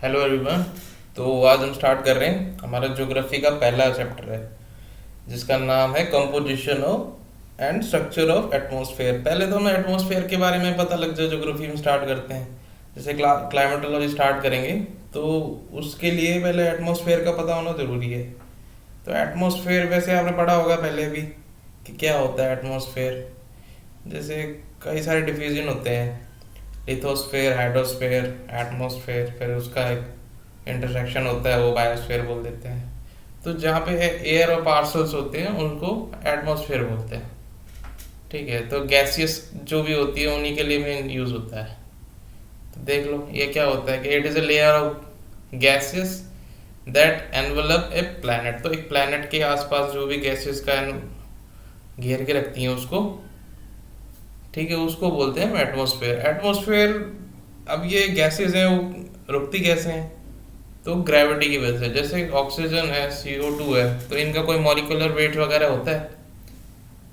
Hello everyone. तो आज हम स्टार्ट कर रहे हैं हमारा ज्योग्राफी का पहला चैप्टर है जिसका नाम है composition of and structure of atmosphere. पहले तो हमें एटमॉस्फेयर के बारे में पता लग जाए, ज्योग्राफी में स्टार्ट करते हैं। जैसे क्लाइमेटोलॉजी स्टार्ट करेंगे तो उसके लिए पहले एटमॉस्फेयर का पता होना जरूरी है। तो एटमॉस्फेयर वैसे आपने पढ़ा होगा पहले भी कि क्या होता है एटमॉस्फेयर। जैसे कई सारे डिवीजन होते हैं, लिथोस्फेयर, हाइड्रोस्फेयर, एटमॉस्फेयर, फिर उसका एक इंटरसेक्शन होता है वो बायोस्फेयर बोल देते हैं। तो जहाँ पे एयर और पार्सल्स होते हैं उनको एटमॉस्फेयर बोलते हैं। ठीक है, तो गैसियस जो भी होती है उन्हीं के लिए मेन यूज होता है। तो देख लो ये क्या होता है कि it is a layer of gases that envelope A planet. तो एक प्लैनेट के आसपास जो भी गैसेस का घेर के रखती हैं उसको, ठीक है, उसको बोलते हैं एटमॉस्फेयर। एटमॉस्फेयर, अब ये गैसेस हैं वो रुकती कैसे हैं? तो ग्रेविटी की वजह से। जैसे ऑक्सीजन है, CO2 है, तो इनका कोई मॉलिक्यूलर वेट वगैरह होता है।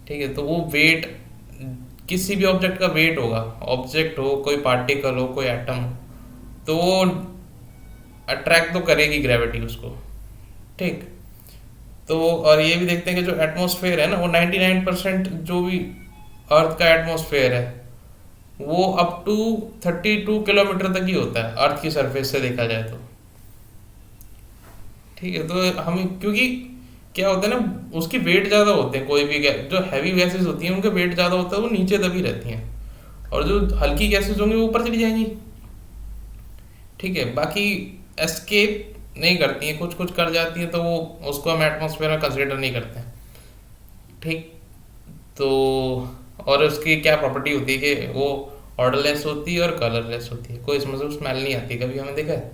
ठीक है, तो वो वेट किसी भी ऑब्जेक्ट का वेट होगा, ऑब्जेक्ट हो, कोई पार्टिकल हो, कोई एटम हो, तो वो अट्रैक्ट तो करेगी ग्रेविटी उसको। ठीक, तो और ये भी देखते हैं कि जो एटमॉस्फेयर है ना वो 99% जो भी अर्थ का एटमॉस्फेयर है वो अप टू 32 किलोमीटर तक ही होता है अर्थ की सरफेस से देखा जाए तो। ठीक है, तो हम क्योंकि क्या होता है ना उसकी वेट ज़्यादा होते हैं, कोई भी जो हैवी गैसेस होती हैं उनका वेट ज़्यादा होता है, वो नीचे दबी रहती हैं, और जो हल्की गैसेस होंगी वो ऊपर चली जाएंगी। ठीक है, बाकी एस्केप नहीं करती हैं, कुछ कुछ कर जाती हैं तो वो उसको हम एटमॉस्फेयर में कंसिडर नहीं करते हैं। ठीक, तो और उसकी क्या प्रॉपर्टी होती है कि वो ऑर्डरलेस होती है और कलरलेस होती है, कोई इसमें से स्मेल नहीं आती, कभी हमें देखा है?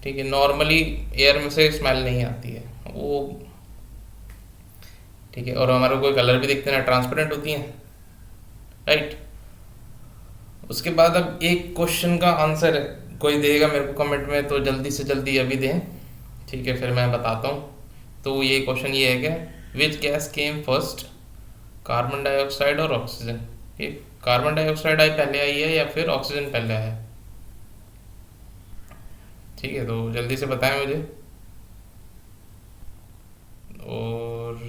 ठीक है, नॉर्मली एयर में से स्मेल नहीं आती है वो। ठीक है, और हमारे कोई कलर भी दिखते हैं ना, ट्रांसपेरेंट होती हैं, राइट। उसके बाद अब एक क्वेश्चन का आंसर कोई देगा मेरे को कमेंट में, तो जल्दी से जल्दी अभी दें। ठीक है, फिर मैं बताता हूँ। तो ये क्वेश्चन ये है कि which gas came first, carbon dioxide और ऑक्सीजन? ये कार्बन डाइऑक्साइड आई पहले आई है या फिर ऑक्सीजन पहले आया है? ठीक है, तो जल्दी से बताएं मुझे। और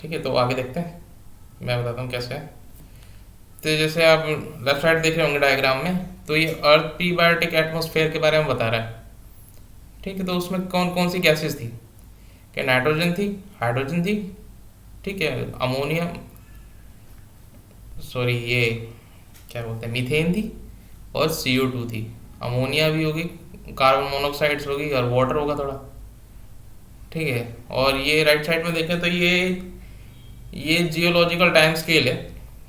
ठीक है, तो आगे देखते हैं, मैं बताता हूँ कैसे है। तो जैसे आप लेफ्ट साइड देख रहे होंगे डायग्राम में, तो ये अर्थ पीबायोटिक एटमॉस्फेयर के बारे में बता रहा है। ठीक है, तो उसमें कौन कौन सी गैसेस थी? क्या नाइट्रोजन थी, हाइड्रोजन थी, ठीक है, अमोनिया, सॉरी ये क्या बोलते हैं, मीथेन थी, और CO2 थी। अमोनिया भी होगी, कार्बन मोनोऑक्साइड्स होगी, और वाटर होगा थोड़ा। ठीक है, और ये राइट साइड में देखें तो ये जियोलॉजिकल टाइम स्केल है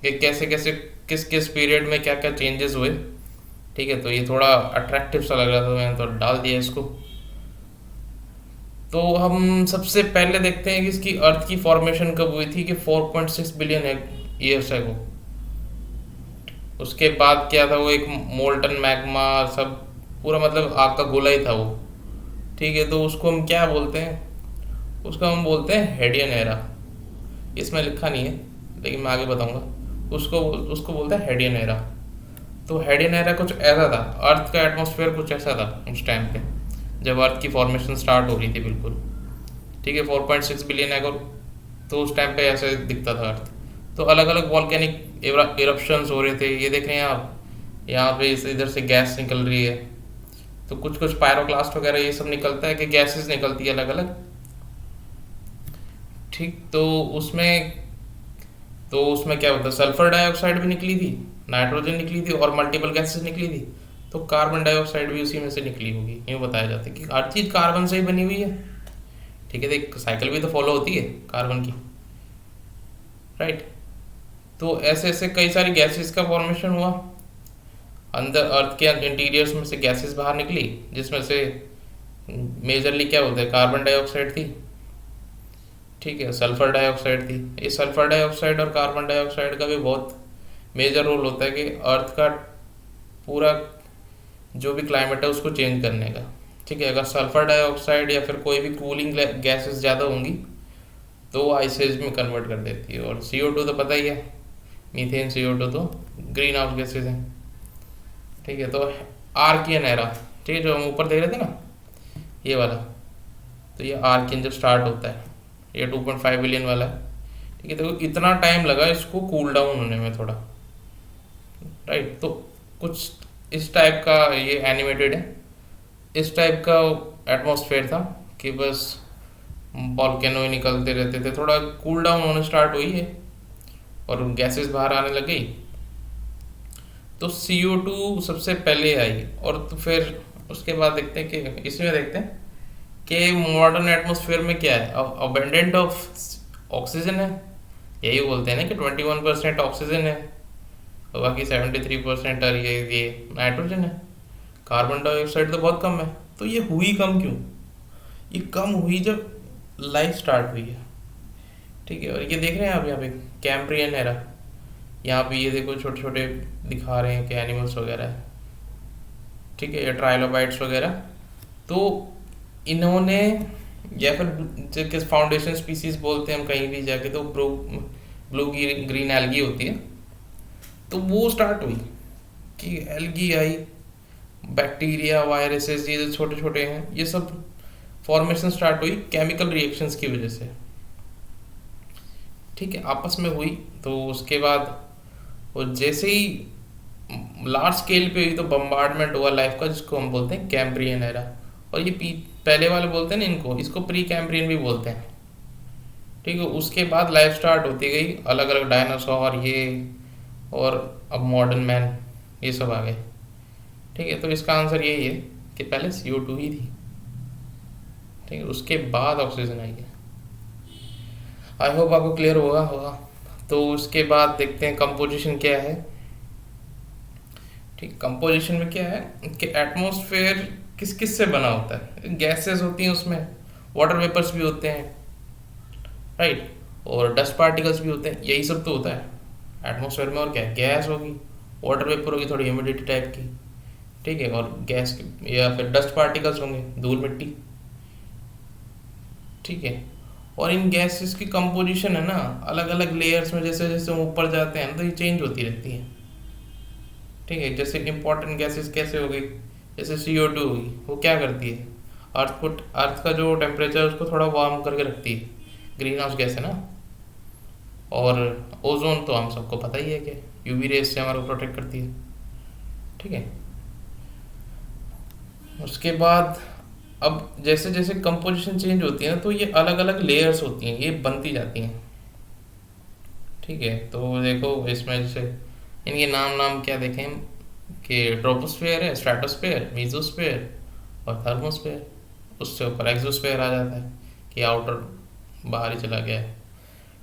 कि कैसे कैसे किस किस पीरियड में क्या क्या चेंजेस हुए। ठीक है, तो ये थोड़ा अट्रैक्टिव सा लग रहा था, मैंने तो डाल दिया इसको। तो हम सबसे पहले देखते हैं कि इसकी अर्थ की फॉर्मेशन कब हुई थी, कि 4.6 बिलियन ईयर्स एगो। उसके बाद क्या था, वो एक मोल्टन मैग्मा सब पूरा, मतलब आग का गोला ही था वो। ठीक है, तो उसको हम क्या बोलते हैं? उसको हम बोलते हैं हेडियन एरा। इसमें लिखा नहीं है लेकिन मैं आगे बताऊंगा। उसको उसको बोलते हैं हेडियन एरा। तो हेडियन एरा कुछ ऐसा था, अर्थ का एटमॉस्फेयर कुछ ऐसा था उस टाइम पे जब अर्थ की फॉर्मेशन स्टार्ट हो रही थी बिल्कुल। ठीक है, 4.6 बिलियन एगो, तो उस टाइम पे ऐसे दिखता था अर्थ। तो अलग अलग वॉल्केनिक इरप्शंस हो रहे थे, ये देख रहे हैं आप, यहाँ पे इधर से गैस निकल रही है। तो कुछ कुछ पायरोक्लास्ट वगैरह ये सब निकलता है कि गैसेस निकलती है अलग अलग। ठीक, तो उसमें क्या होता है, सल्फर डाइऑक्साइड भी निकली थी, नाइट्रोजन निकली थी, और मल्टीपल गैसेस निकली थी। तो कार्बन डाइऑक्साइड भी उसी में से निकली होगी, यूँ बताया जाता है कि हर चीज़ कार्बन से ही बनी हुई है। ठीक है, तो एक साइकिल भी तो फॉलो होती है कार्बन की, राइट। तो ऐसे ऐसे कई सारी गैसेस का फॉर्मेशन हुआ, अंदर अर्थ के इंटीरियर्स में से गैसेस बाहर निकली, जिसमें से मेजरली क्या होता है, कार्बन डाइऑक्साइड थी, ठीक है, सल्फर डाइऑक्साइड थी। ये सल्फर डाइऑक्साइड और कार्बन डाइऑक्साइड का भी बहुत मेजर रोल होता है कि अर्थ का पूरा जो भी क्लाइमेट है उसको चेंज करने का। ठीक है, अगर सल्फर डाइऑक्साइड या फिर कोई भी कूलिंग गैसेस ज़्यादा होंगी तो वो आइसेज में कन्वर्ट कर देती है। और CO2 तो पता ही है, मीथेन, CO2 तो ग्रीन हाउस गैसेज हैं। ठीक है, तो आर्कियन एरा, ठीक है, जो हम ऊपर देख रहे थे ना, ये वाला। तो ये आर्कियन जब स्टार्ट होता है, ये 2.5 बिलियन वाला है, ठीक है। तो इतना टाइम लगा इसको कूल डाउन होने में थोड़ा, राइट। तो कुछ इस टाइप का ये एनिमेटेड है, इस टाइप का एटमॉस्फेयर था कि बस वॉल्केनो ही निकलते रहते थे। थोड़ा कूल डाउन होने स्टार्ट हुई है और गैसेस बाहर आने लग गई, तो CO2 सबसे पहले आई। और तो फिर उसके बाद देखते हैं कि इसमें देखते हैं कि मॉडर्न एटमॉस्फेयर में क्या है, अब अबेंडेंट ऑफ ऑक्सीजन है, यही बोलते हैं ना कि 21% ऑक्सीजन है और बाकी 73% और ये नाइट्रोजन है, कार्बन डाइऑक्साइड तो बहुत कम है। तो ये हुई कम क्यों? ये कम हुई जब लाइफ स्टार्ट हुई है, ठीक है। और ये देख रहे हैं आप यहाँ पे कैम्ब्रियन एरा, यहाँ पे ये देखो छोटे छोटे दिखा रहे हैं कि एनिमल्स वगैरह है, ठीक है, ये ट्राइलोबाइट्स वगैरह। तो इन्होंने, या फिर जो किस फाउंडेशन स्पीसीज बोलते हैं हम कहीं भी जाके, तो ब्लू ग्रीन एल्गी होती है, तो वो स्टार्ट हुई कि एल्गी आई, बैक्टीरिया वायरसेस ये जो छोटे छोटे हैं ये सब फॉर्मेशन स्टार्ट हुई केमिकल रिएक्शंस की वजह से, ठीक है, आपस में हुई। तो उसके बाद वो जैसे ही लार्ज स्केल पे हुई तो बम्बार्डमेंट हुआ लाइफ का, जिसको हम बोलते हैं कैम्ब्रियन एरा। और ये पहले वाले बोलते हैं ना इनको, इसको प्री कैम्ब्रियन भी बोलते हैं, ठीक है। उसके बाद लाइफ स्टार्ट होती गई, अलग अलग डायनासोर ये, और अब मॉडर्न मैन ये सब आ गए, ठीक है। तो इसका आंसर यही है कि पहले CO2 ही थी, ठीक है, उसके बाद ऑक्सीजन आई है। आई होप आपको क्लियर होगा। तो उसके बाद देखते हैं कंपोजिशन क्या है, ठीक। कंपोजिशन में क्या है कि एटमॉस्फेयर किस किस से बना होता है, गैसेस होती हैं उसमें, वाटर वेपर्स भी होते हैं, राइट, और डस्ट पार्टिकल्स भी होते हैं, यही सब तो होता है एटमॉस्फेयर में। और क्या है, गैस होगी, वाटर वेपर होगी थोड़ी ह्यूमिडिटी टाइप की, ठीक है, और गैस या फिर डस्ट पार्टिकल्स होंगे, धूल मिट्टी, ठीक है। और इन गैसेस की कंपोजिशन है ना अलग अलग लेयर्स में, जैसे जैसे हम ऊपर जाते हैं तो ये चेंज होती रहती है, ठीक है। जैसे इंपॉर्टेंट गैसेस कैसे हो गई, जैसे CO2 होगी, वो क्या करती है, अर्थ का जो टेम्परेचर है उसको थोड़ा वार्म करके रखती है, ग्रीन हाउस गैस है ना। और ओजोन तो हम सबको पता ही है कि UV रेस से हमारे को प्रोटेक्ट करती है, ठीक है। उसके बाद अब जैसे जैसे कंपोजिशन चेंज होती है ना, तो ये अलग अलग लेयर्स होती हैं, ये बनती जाती हैं, ठीक है। तो देखो इसमें जैसे इनके नाम नाम क्या देखें कि ट्रोपोस्फेयर है, स्ट्रेटोस्फेयर, मीजोस्फेयर और थर्मोस्फेयर। उससे ऊपर एक्सोस्फेयर आ जाता है कि आउटर बाहर ही चला गया है,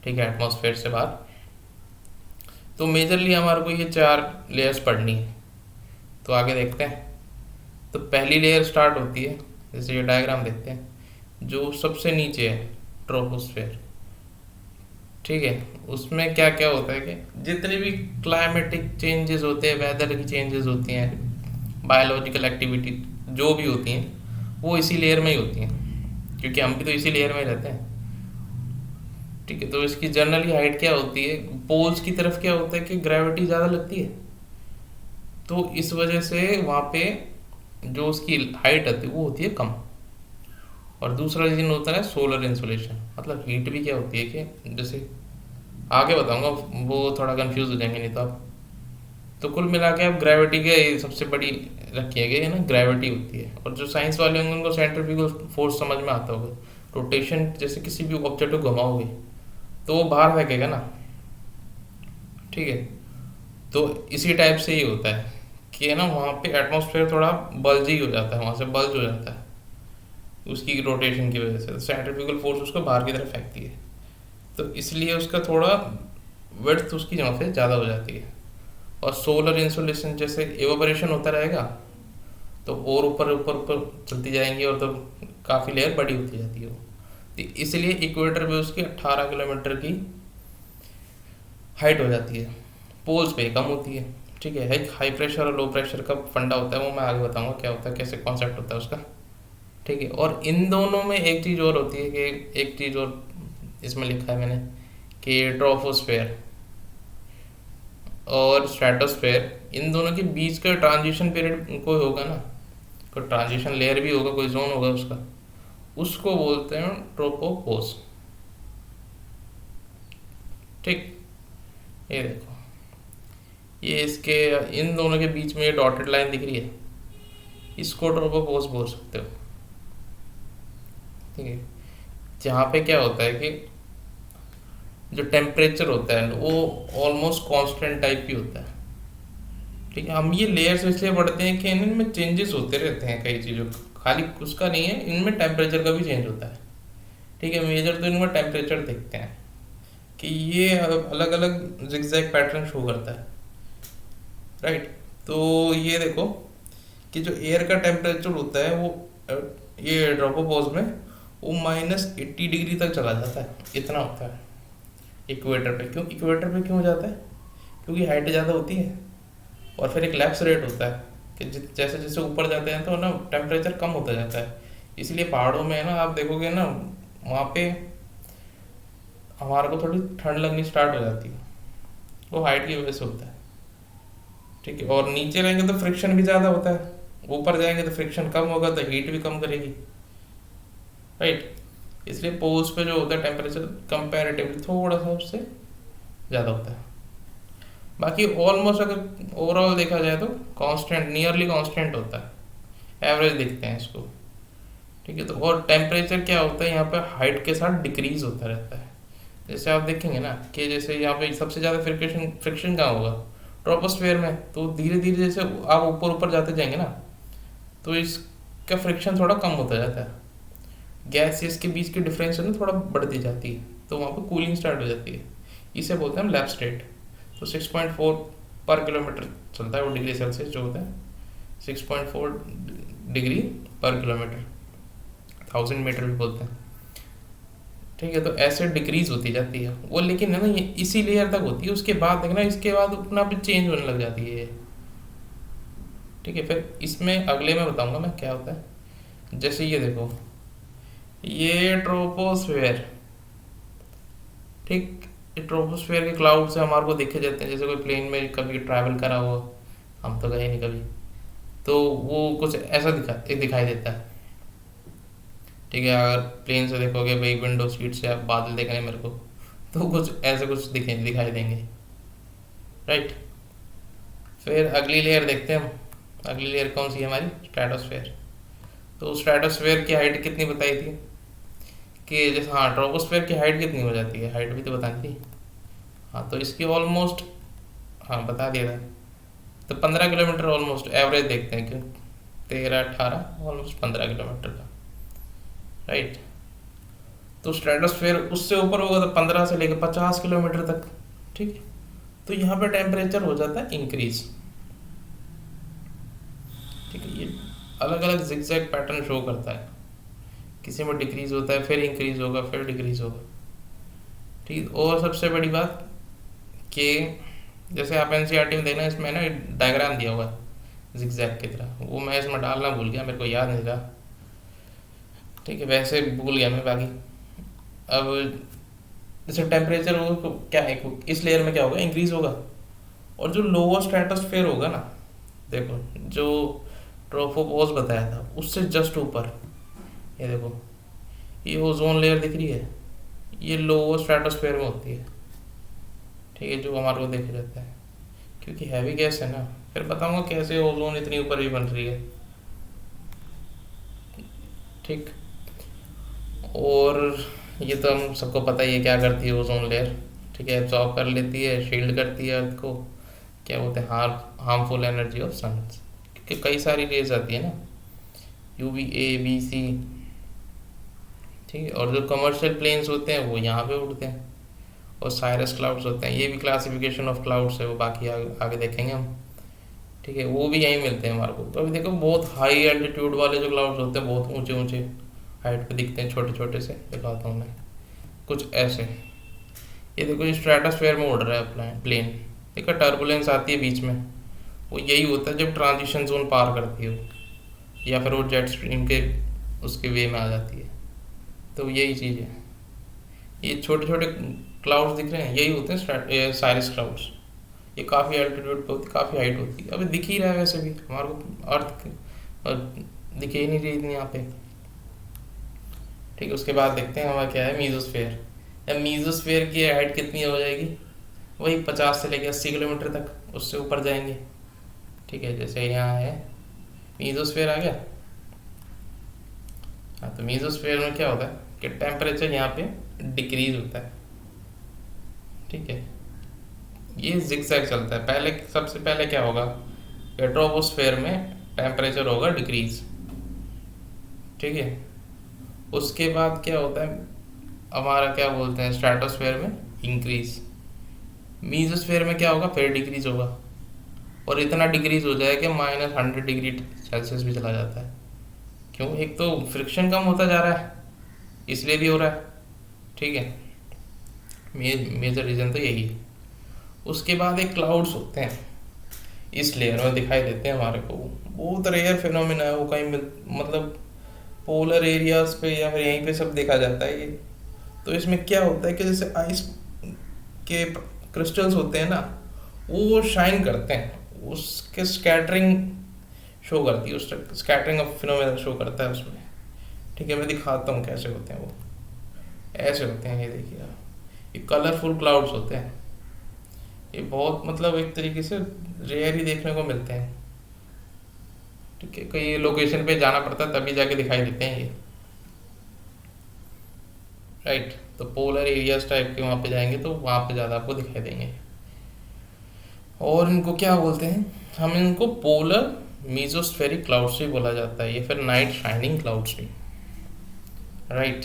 ठीक है, एटमॉस्फेयर से बाहर। तो मेजरली हमारे को ये 4 लेयर्स पढ़नी है। तो आगे देखते हैं। तो पहली लेयर स्टार्ट होती है, जैसे ये डायग्राम देखते हैं, जो सबसे नीचे है ट्रोपोस्फेयर, ठीक है। उसमें क्या क्या होता है कि जितने भी क्लाइमेटिक चेंजेस होते हैं, वेदर की चेंजेस होती हैं, बायोलॉजिकल एक्टिविटी जो भी होती हैं, वो इसी लेयर में ही होती हैं, क्योंकि हम भी तो इसी लेयर में ही रहते हैं, ठीक है। तो इसकी जनरली हाइट क्या होती है, पोल्स की तरफ क्या होता है कि ग्रेविटी ज़्यादा लगती है, तो इस वजह से वहाँ पे जो उसकी हाइट आती है वो होती है कम। और दूसरा रीजन होता है सोलर इंसुलेशन, मतलब हीट भी क्या होती है कि जैसे आगे बताऊंगा, वो थोड़ा कंफ्यूज हो जाएंगे नहीं तो आप। तो कुल मिला के आप ग्रेविटी के सबसे बड़ी रखिएगा ना, ग्रेविटी होती है। और जो साइंस वाले होंगे उनको सेंट्रीफ्यूगल फोर्स समझ में आता होगा, रोटेशन, जैसे किसी भी ऑब्जेक्ट को घुमाओगे तो वो बाहर फेंकेगा ना, ठीक है। तो इसी टाइप से ही होता है कि ना वहाँ पे एटमॉस्फेयर थोड़ा बल्जी हो जाता है, वहाँ से बल्ज हो जाता है उसकी रोटेशन की वजह से, सेंट्रीफ्यूगल फोर्स उसको बाहर की तरफ फेंकती है, तो इसलिए उसका थोड़ा विड्थ उसकी जहाँ से ज़्यादा हो जाती है। और सोलर इंसुलेशन जैसे एवापोरेशन होता रहेगा तो और ऊपर ऊपर ऊपर चलती जाएंगी, और तो काफ़ी लेयर बड़ी होती जाती है वो। तो इसलिए इक्वेटर पे उसकी 18 किलोमीटर की हाइट हो जाती है, पोल्स पे कम होती है, ठीक है। हाई प्रेशर और लो प्रेशर का फंडा होता है, वो मैं आगे बताऊंगा क्या होता है, कैसे कॉन्सेप्ट होता है उसका, ठीक है। और इन दोनों में एक चीज़ और होती है कि एक चीज़ और इसमें लिखा है मैंने कि ट्रोपोस्फेयर और स्ट्रेटोस्फेयर इन दोनों के बीच का ट्रांजिशन पीरियड कोई होगा ना, कोई ट्रांजिशन लेयर भी होगा, कोई जोन होगा उसका, उसको बोलते हैं ट्रोपोपोज। ठीक, ये देखो, ये इसके इन दोनों के बीच में ये डॉटेड लाइन दिख रही है, इसको ट्रोपोपोज बोल सकते हो। ठीक है, जहाँ पे क्या होता है कि जो टेम्परेचर होता है वो ऑलमोस्ट कांस्टेंट टाइप की होता है। ठीक है, हम ये लेयर्स इसलिए पढ़ते हैं कि इनमें चेंजेस होते रहते हैं कई चीज़ों, खाली उसका नहीं है, इनमें टेम्परेचर का भी चेंज होता है। ठीक है, मेजर तो इनमें टेम्परेचर देखते हैं कि ये अलग अलग जिगजैग पैटर्न शो करता है। राइट, तो ये देखो कि जो एयर का टेम्परेचर होता है वो ये ट्रोपोपॉज में वो -80 डिग्री तक चला जाता है, इतना होता है इक्वेटर पे। क्यों इक्वेटर पे क्यों हो जाता है? क्योंकि हाइट ज़्यादा होती है और फिर एक लैप्स रेट होता है कि जैसे जैसे ऊपर जाते हैं तो ना टेम्परेचर कम होता जाता है। इसलिए पहाड़ों में ना आप देखोगे ना, वहाँ पे हमारे को थोड़ी ठंड लगनी स्टार्ट हो जाती है, वो हाइट की वजह से होता है। ठीक है, और नीचे रहेंगे तो फ्रिक्शन भी ज़्यादा होता है, ऊपर जाएंगे तो फ्रिक्शन कम होगा तो हीट भी कम करेगी। राइट, इसलिए पोज पे जो होता है टेम्परेचर कंपैरेटिवली थोड़ा सा उससे ज़्यादा होता है। बाकी ऑलमोस्ट अगर ओवरऑल देखा जाए तो कांस्टेंट, नियरली कांस्टेंट होता है, एवरेज देखते हैं इसको। ठीक है, तो और टेम्परेचर क्या होता है यहाँ पे हाइट के साथ डिक्रीज होता रहता है। जैसे आप देखेंगे ना कि जैसे यहाँ पे सबसे ज़्यादा फ्रिक्शन फ्रिक्शन कहाँ होगा? ट्रोपोस्फेयर में। तो धीरे धीरे जैसे आप ऊपर ऊपर जाते जाएंगे ना तो इसका फ्रिक्शन थोड़ा कम होता जाता है, गैसेस के बीच की डिफरेंस है ना थोड़ा बढ़ती जाती है, तो वहाँ पे कूलिंग स्टार्ट हो जाती है। इसे बोलते हैं हम लैप स्टेट। तो 6.4 पर किलोमीटर चलता है वो डिग्री सेल्सियस जो होता है, 6.4 डिग्री पर किलोमीटर, 1000 मीटर भी बोलते हैं। ठीक है, तो ऐसे डिक्रीज होती जाती है वो, लेकिन है ना ये इसी लेयर तक होती है, उसके बाद देखना इसके बाद अपना भी चेंज होने लग जाती है ये। ठीक है, फिर इसमें अगले में बताऊंगा मैं क्या होता है। जैसे ये देखो, ये ट्रोपोस्फेयर। ठीक, ये ट्रोपोस्फेयर के क्लाउड से हमारे को देखे जाते हैं, जैसे कोई प्लेन में कभी ट्रैवल करा हो, हम तो गए नहीं कभी, तो वो कुछ ऐसा दिखाई देता है। ठीक है, अगर प्लेन से देखोगे भाई विंडो सीट से आप बादल देख रहे हैं मेरे को, तो कुछ ऐसे कुछ दिखाई देंगे। राइट, फिर अगली लेयर देखते हैं हम। अगली लेयर कौन सी है हमारी? स्ट्रेटोस्फेयर। तो स्ट्रेटोस्फेयर की हाइट कितनी बताई थी कि जैसे, हाँ ट्रोपोस्फेयर की हाइट कितनी हो जाती है, हाइट भी तो बतानी थी। हाँ, तो इसकी ऑलमोस्ट, हाँ बता दिया था, तो 15 किलोमीटर ऑलमोस्ट एवरेज देखते हैं, क्यों 13-18 ऑलमोस्ट 15 किलोमीटर का। राइट, तो स्ट्रेटोस्फेयर उससे ऊपर होगा तो 15 से लेकर 50 किलोमीटर तक। ठीक है, तो यहाँ पे टेम्परेचर हो जाता है इंक्रीज। ठीक है, ये अलग अलग जिगजैग पैटर्न शो करता है, किसी में डिक्रीज होता है, फिर इंक्रीज होगा, फिर डिक्रीज होगा। ठीक, और सबसे बड़ी बात कि जैसे आप एनसीईआरटी में देखना, इसमें ना डायग्राम दिया हुआ है जिगजैग की तरह, वो मैं इसमें डालना भूल गया, मेरे को याद नहीं रहा। ठीक है, वैसे भूल गया मैं बाकी। अब जैसे टेम्परेचर वो क्या है, इस लेयर में क्या होगा, इंक्रीज होगा। और जो लोअर स्ट्रेटोस्फेयर होगा ना, देखो जो ट्रोपोपॉज बताया था उससे जस्ट ऊपर, ये देखो ये ओजोन लेयर दिख रही है, ये लोअर स्ट्रेटोस्फेयर में होती है। ठीक है, जो हमारे को देखा जाता है, क्योंकि हैवी गैस है ना। फिर बताऊंगा कैसे ओजोन इतनी ऊपर भी बन रही है। ठीक, और ये तो हम सबको पता ही है क्या करती है ओजोन लेयर। ठीक है, एब्जॉर्ब कर लेती है, शील्ड करती है अर्थ को, क्या बोलते हैं, हार्मफुल एनर्जी ऑफ सन, क्योंकि कई सारी रेज आती है ना, UVA, BC। ठीक है, और जो कमर्शियल प्लेन्स होते हैं वो यहाँ पे उड़ते हैं, और साइरस क्लाउड्स होते हैं, ये भी क्लासिफिकेशन ऑफ क्लाउड्स है, वो बाकी आगे देखेंगे हम। ठीक है, वो भी यहीं मिलते हैं हमारे को। तो अभी देखो बहुत हाई एल्टीट्यूड वाले जो क्लाउड्स होते हैं, बहुत ऊंचे ऊंचे हाइट पे दिखते हैं, छोटे छोटे से दिखाता हूँ मैं कुछ ऐसे। ये देखो ये स्ट्रेटोस्फेयर में उड़ रहा है प्लेन, देखो टर्बुलेंस आती है बीच में, वो यही होता है जब ट्रांजिशन जोन पार करती है या फिर वो जेट स्ट्रीम के उसके वे में आ जाती है। तो यही चीज़ है, ये छोटे छोटे क्लाउड्स दिख रहे हैं, यही होते हैं साइरस क्लाउड्स। ये काफ़ी एल्टीट्यूड पे होती, काफ़ी हाइट होती है। अभी दिख ही रहा है वैसे भी हमारे को अर्थ दिखे ही नहीं रही इतनी यहाँ पे। ठीक है, उसके बाद देखते हैं हमारा क्या है, मीजोस्फेयर। या मीजोस्फेयर की हाइट कितनी हो जाएगी, वही 50 से लेकर 80 किलोमीटर तक, उससे ऊपर जाएंगे। ठीक है, जैसे यहाँ है मीजोस्फेयर आ गया। हाँ, तो मीजोस्फेयर में क्या होता है कि टेम्परेचर यहाँ पे डिक्रीज होता है। ठीक है, ये जिगजैग चलता है। पहले सबसे पहले क्या होगा, ट्रोपोस्फेयर में टेम्परेचर होगा डिक्रीज। ठीक है, उसके बाद क्या होता है हमारा, क्या बोलते हैं, स्ट्रेटोस्फेयर में इंक्रीज। मीजोस्फेयर में क्या होगा, फिर डिक्रीज होगा, और इतना डिक्रीज हो जाए कि -100 डिग्री सेल्सियस भी चला जाता है। क्यों, एक तो फ्रिक्शन कम होता जा रहा है, इसलिए भी हो रहा है। ठीक है, मेजर रीज़न तो यही है। उसके बाद एक क्लाउड्स होते हैं, इस लेयर में दिखाई देते हैं हमारे को। बहुत रेयर फिनोमिना है वो, कहीं मतलब पोलर एरियाज पे या फिर यहीं पे सब देखा जाता है ये। तो इसमें क्या होता है कि जैसे आइस के क्रिस्टल्स होते हैं ना, वो शाइन करते हैं, उसके स्कैटरिंग शो करती है, उस स्कैटरिंग ऑफ फिनोमेना शो करता है उसमें। ठीक है, मैं दिखाता हूँ कैसे होते हैं वो। ऐसे होते हैं, ये देखिए आप, ये कलरफुल क्लाउड्स होते हैं। ये बहुत मतलब एक तरीके से रेयर ही देखने को मिलते हैं। ठीक है, कई लोकेशन पे जाना पड़ता है तभी जाके दिखाई देते हैं ये। राइट, तो पोलर एरियाज टाइप के वहाँ पे जाएंगे तो वहाँ पे ज़्यादा आपको दिखाई देंगे। और इनको क्या बोलते हैं, हम इनको पोलर मीजोस्फेरिक क्लाउड्स भी बोला जाता है, ये फिर नाइट शाइनिंग क्लाउड्स भी। राइट,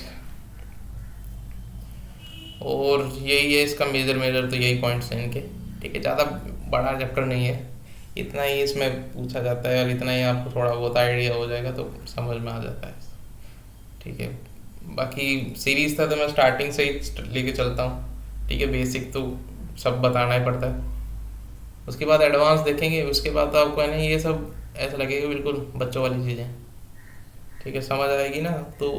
और यही है इसका मेजर तो यही पॉइंट्स हैं इनके। ठीक है, ज़्यादा बड़ा चैप्टर नहीं है, इतना ही इसमें पूछा जाता है और इतना ही आपको थोड़ा बहुत आइडिया हो जाएगा तो समझ में आ जाता है। ठीक है, बाकी सीरीज था तो मैं स्टार्टिंग से ही लेके चलता हूँ। ठीक है, बेसिक तो सब बताना ही पड़ता है, उसके बाद एडवांस देखेंगे, उसके बाद तो आपको है ना ये सब ऐसा लगेगा बिल्कुल बच्चों वाली चीज़ें। ठीक है, समझ आएगी ना, तो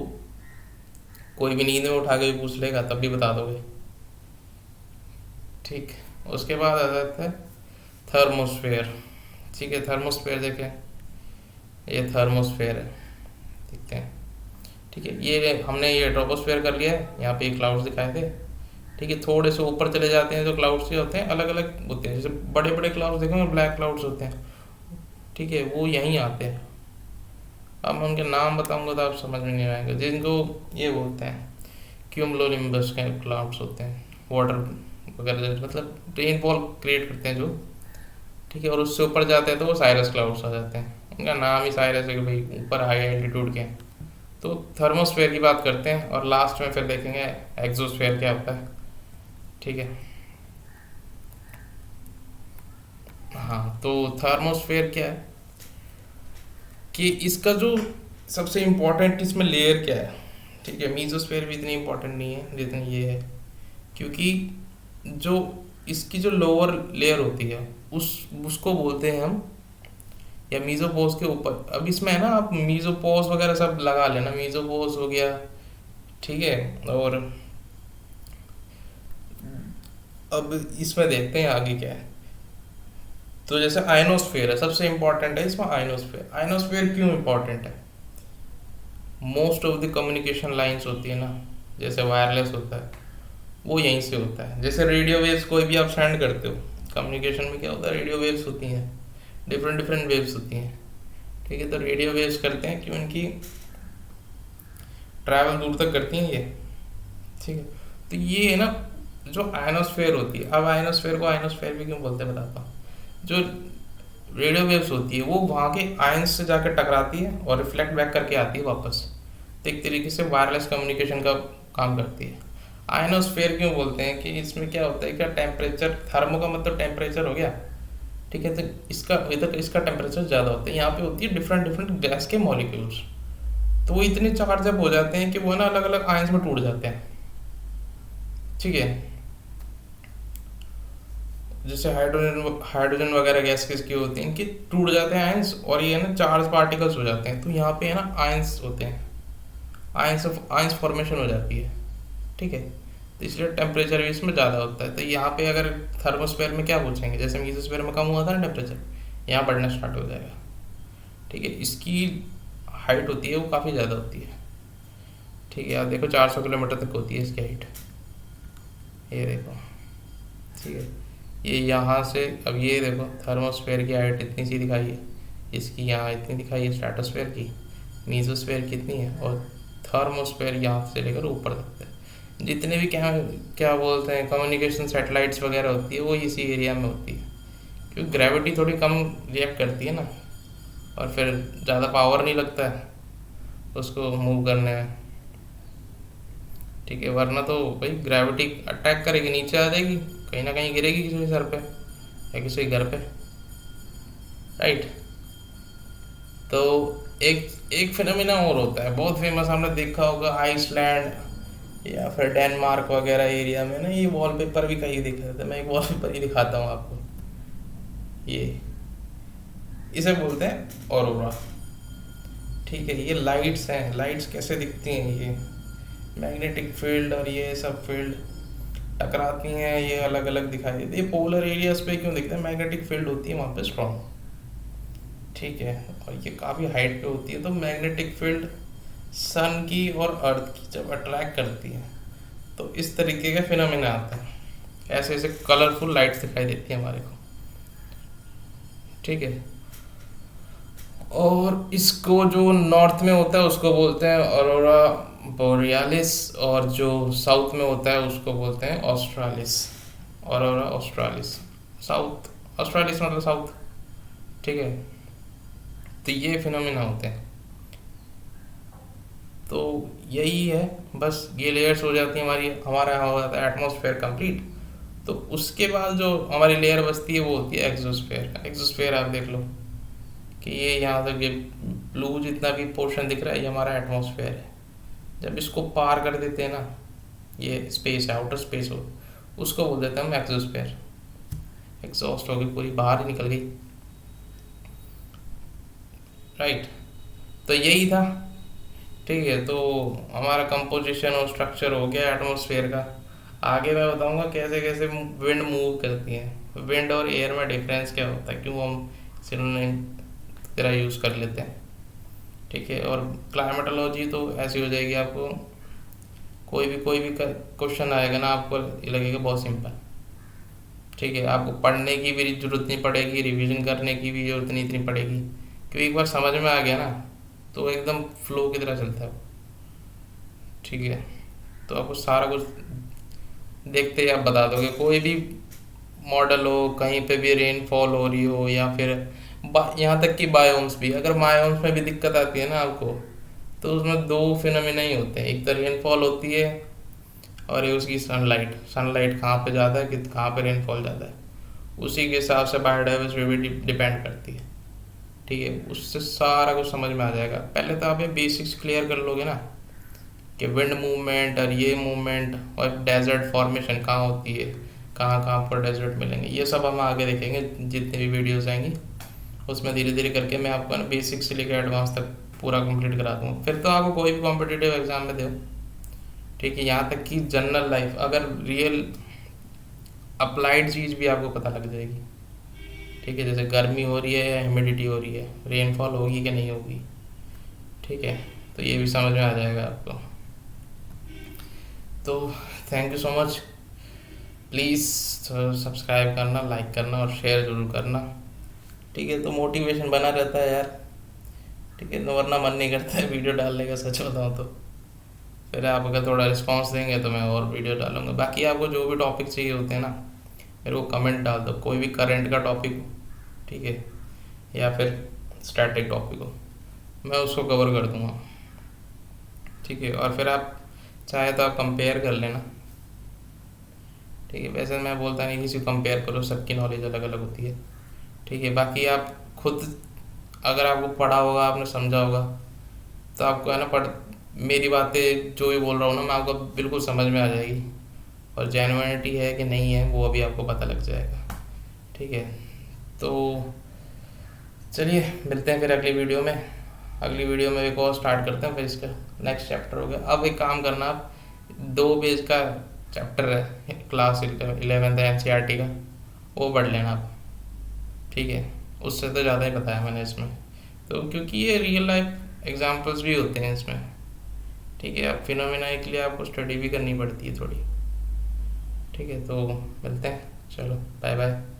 कोई भी नींद में उठा के भी पूछ लेगा तब भी बता दोगे। ठीक, उसके बाद आ जाता है थर्मोस्फेयर। ठीक है, थर्मोस्फेयर देखें, ये थर्मोस्फेयर है, देखते हैं। ठीक है, ये हमने ये ट्रोपोस्फेयर कर लिया है, यहाँ पे क्लाउड्स दिखाए थे। ठीक है, थोड़े से ऊपर चले जाते हैं जो क्लाउड्स ये होते हैं अलग अलग होते हैं, जैसे बड़े बड़े क्लाउड्स देखेंगे ब्लैक क्लाउड्स होते हैं। ठीक है, वो यहीं आते हैं। अब मैं उनके नाम बताऊंगा तो आप समझ में नहीं आएंगे, जिनको ये बोलते हैं क्यूमुलोनिम्बस के क्लाउड्स होते हैं, वाटर वगैरह मतलब रेनफॉल क्रिएट करते हैं जो। ठीक है, और उससे ऊपर जाते हैं तो वो साइरस क्लाउड्स आ जाते हैं, उनका नाम ही साइरस है कि भाई ऊपर हाई एल्टीट्यूड के हैं। तो थर्मोस्फेयर की बात करते हैं और लास्ट में फिर देखेंगे एक्सोस्फेयर क्या होता है। ठीक है, हाँ, तो थर्मोस्फेयर क्या है कि इसका जो सबसे इम्पोर्टेंट इसमें लेयर क्या है। ठीक है, मीजोस्फेयर भी इतनी इम्पोर्टेंट नहीं है जितनी ये है, क्योंकि जो इसकी जो लोअर लेयर होती है उसको बोलते हैं हम, या मीजोपोज के ऊपर। अब इसमें है ना, आप मीजोपोज वगैरह सब लगा लेना, मीजोपोज हो गया। ठीक है, और अब इसमें देखते हैं आगे क्या है। तो जैसे आयनोस्फेयर है, सबसे इम्पोर्टेंट है इसमें आयनोस्फेयर। आयनोस्फेयर क्यों इम्पोर्टेंट है, most of the communication lines होती है ना, जैसे वायरलेस होता है वो यहीं से होता है। जैसे रेडियो वेव्स कोई भी आप सेंड करते हो, कम्युनिकेशन में क्या होता है, रेडियो वेव्स होती हैं, डिफरेंट डिफरेंट वेव्स होती हैं। ठीक है, तो रेडियो वेव्स करते हैं क्यों, इनकी ट्रैवल दूर तक करती हैं ये। ठीक है, तो ये है ना जो आयनोस्फेयर होती है। अब आयनोस्फेयर को आयनोस्फेयर भी क्यों बोलते हैं बताता हूँ। जो रेडियो वेव्स होती है वो वहाँ के आयंस से जाकर टकराती है और रिफ्लेक्ट बैक करके आती है वापस, तो एक तरीके से वायरलेस कम्युनिकेशन का काम करती है। आयनोस्फेयर क्यों बोलते हैं कि इसमें क्या होता है, क्या टेम्परेचर, थर्मो का मतलब टेम्परेचर हो गया। ठीक है, तो इसका इधर इसका टेम्परेचर ज़्यादा होता है, यहाँ पे होती है डिफरेंट डिफरेंट गैस के मॉलिक्यूल्स, तो वो इतने चार्ज अप हो जाते हैं कि वो ना अलग अलग आयंस में टूट जाते हैं। ठीक है, जैसे हाइड्रोजन हाइड्रोजन वगैरह गैस किसकी होती हैं, इनके टूट जाते हैं आयंस, और ये ना चार्ज पार्टिकल्स हो जाते हैं, तो यहाँ पे है ना आयंस होते हैं, आयंस फॉर्मेशन हो जाती है। ठीक है, तो इसलिए टेम्परेचर भी इसमें ज़्यादा होता है। तो यहाँ पे अगर थर्मोस्फेयर में क्या पूछेंगे, जैसे मीसोस्फेयर में कम हुआ था ना टेम्परेचर, यहाँ बढ़ना स्टार्ट हो जाएगा। ठीक है, इसकी हाइट होती है वो काफ़ी ज़्यादा होती है। ठीक है, आप देखो 400 किलोमीटर तक होती है इसकी हाइट, ये देखो। ठीक है, ये यहाँ से, अब ये देखो थर्मोस्फेयर की हाइट इतनी सी दिखाई है, इसकी यहाँ इतनी दिखाई है स्ट्रेटोस्फेयर की, मीसोस्फेयर कितनी है, और थर्मोस्फेयर यहाँ से लेकर ऊपर तक है। जितने भी क्या क्या बोलते हैं कम्युनिकेशन सैटेलाइट्स वगैरह होती है वो इसी एरिया में होती है, क्योंकि ग्रेविटी थोड़ी कम रिएक्ट करती है ना, और फिर ज़्यादा पावर नहीं लगता है उसको मूव करने में। ठीक है, वरना तो भाई ग्रेविटी अटैक करेगी, नीचे आ जाएगी, कहीं ना कहीं गिरेगी किसी के सर पे या किसी के घर पे, राइट। तो एक एक फिनोमिना और होता है बहुत फेमस, हमने देखा होगा आइसलैंड या फिर डेनमार्क वगैरह एरिया में ना, ये वॉलपेपर भी कहीं दिखा था, मैं एक वॉलपेपर ही दिखाता हूँ आपको। ये इसे बोलते हैं ऑरोरा। ठीक है, ये लाइट्स हैं, लाइट्स कैसे दिखती हैं, ये मैग्नेटिक फील्ड और ये सब फील्ड टकराती हैं, ये अलग अलग दिखाई देती है। पोलर एरियाज पे क्यों दिखता है, मैग्नेटिक फील्ड होती है वहाँ पे स्ट्रॉन्ग। ठीक है, और ये काफ़ी हाइट पे होती है, तो मैग्नेटिक फील्ड सन की और अर्थ की जब अट्रैक्ट करती है तो इस तरीके के फिनोमेना आते हैं, ऐसे ऐसे कलरफुल लाइट्स दिखाई देती है हमारे को। ठीक है, और इसको जो नॉर्थ में होता है उसको बोलते हैं ऑरोरा बोरियालिस, और जो साउथ में होता है उसको बोलते हैं ऑस्ट्रालिस, ऑरोरा ऑस्ट्रालिस। साउथ ऑस्ट्रालिस मतलब साउथ। ठीक है, तो ये फिनोमिना होते हैं। तो यही है, बस ये लेयर्स हो जाती है हमारी, हमारा यहाँ हो जाता है एटमॉस्फेयर कंप्लीट। तो उसके बाद जो हमारी लेयर बचती है वो होती है एक्सोस्फेयर। एक्सोस्फेयर आप देख लो कि ये यहाँ तक ये ब्लू जितना भी पोर्शन दिख रहा है ये हमारा एटमॉस्फेयर है। जब इसको पार कर देते हैं ना, ये स्पेस है, आउटर स्पेस हो, उसको बोल देते हैं हम एक्सोस्फेयर। एग्जॉस्ट होगी पूरी, बाहर ही निकल गई, राइट। तो यही था। ठीक है, तो हमारा कंपोजिशन और स्ट्रक्चर हो गया एटमॉस्फेयर का। आगे मैं बताऊंगा कैसे कैसे विंड मूव करती है, विंड और एयर में डिफरेंस क्या होता है, क्यों हम सिनोनिम तरह यूज़ कर लेते हैं। ठीक है, और क्लाइमेटोलॉजी तो ऐसी हो जाएगी, आपको कोई भी क्वेश्चन आएगा ना, आपको ये लगेगा बहुत सिंपल। ठीक है, आपको पढ़ने की भी जरूरत नहीं पड़ेगी, रिवीजन करने की भी जरूरत नहीं इतनी पड़ेगी, क्योंकि एक बार समझ में आ गया ना तो एकदम फ्लो की तरह चलता है। ठीक है, तो आपको सारा कुछ देखते ही आप बता दोगे, कोई भी मॉडल हो, कहीं पे भी रेनफॉल हो रही हो, या फिर यहाँ तक कि बायोम्स भी, अगर बायोम्स में भी दिक्कत आती है ना आपको, तो उसमें दो फिनोमिना ही होते हैं, एक तो रेनफॉल होती है और ये उसकी सनलाइट। सनलाइट कहाँ पे ज़्यादा है कि कहाँ पे रेनफॉल ज़्यादा है, उसी के हिसाब से बायोडाइवर्सिटी भी डिपेंड करती है। ठीक है, उससे सारा कुछ समझ में आ जाएगा। पहले तो आप ये बेसिक्स क्लियर कर लोगे ना कि विंड मूवमेंट और ये मूवमेंट और डेजर्ट फॉर्मेशन कहाँ होती है, कहाँ कहाँ पर डेजर्ट मिलेंगे, ये सब हम आगे देखेंगे जितनी भी वीडियोस आएंगी उसमें। धीरे धीरे करके मैं आपको ना बेसिक से लेकर एडवांस तक पूरा कंप्लीट करा दूँगा, फिर तो आपको कोई भी कॉम्पिटिटिव एग्जाम में दो। ठीक है, यहाँ तक कि जनरल लाइफ, अगर रियल अप्लाइड चीज़ भी आपको पता लग जाएगी। ठीक है, जैसे गर्मी हो रही है या ह्यूमिडिटी हो रही है, रेनफॉल होगी कि नहीं होगी। ठीक है, तो ये भी समझ में आ जाएगा आपको। तो thank you so much, please subscribe करना, लाइक करना और शेयर ज़रूर करना। ठीक है, तो मोटिवेशन बना रहता है यार। ठीक है, वरना मन नहीं करता है वीडियो डालने का, सच बताऊँ तो। फिर आप अगर थोड़ा रिस्पांस देंगे तो मैं और वीडियो डालूंगा। बाकी आपको जो भी टॉपिक चाहिए होते हैं ना, मेरे को कमेंट डाल दो, कोई भी करंट का टॉपिक हो, ठीक है, या फिर स्टैटिक टॉपिक हो, मैं उसको कवर कर दूंगा। ठीक है, और फिर आप चाहे तो आप कंपेयर कर लेना। ठीक है, वैसे मैं बोलता नहीं किसी को कंपेयर करो, सबकी नॉलेज अलग अलग होती है। ठीक है, बाकी आप खुद अगर आपको पढ़ा होगा, आपने समझा होगा, तो आपको है ना मेरी बातें जो भी बोल रहा हूँ ना मैं, आपको बिल्कुल समझ में आ जाएगी, और जेन्युइनिटी है कि नहीं है वो अभी आपको पता लग जाएगा। ठीक है, तो चलिए मिलते हैं फिर अगली वीडियो में। अगली वीडियो में एक और स्टार्ट करते हैं, फिर इसका नेक्स्ट चैप्टर हो गया। अब एक काम करना, आप 2 पेज का चैप्टर है क्लास 11th एनसीईआरटी का, वो पढ़ लेना आप। ठीक है, उससे तो ज़्यादा ही बताया मैंने इसमें, तो क्योंकि ये रियल लाइफ एग्जांपल्स भी होते हैं इसमें। ठीक है, अब फिनोमेना के लिए आपको स्टडी भी करनी पड़ती है थोड़ी। ठीक है, तो मिलते हैं, चलो बाय बाय।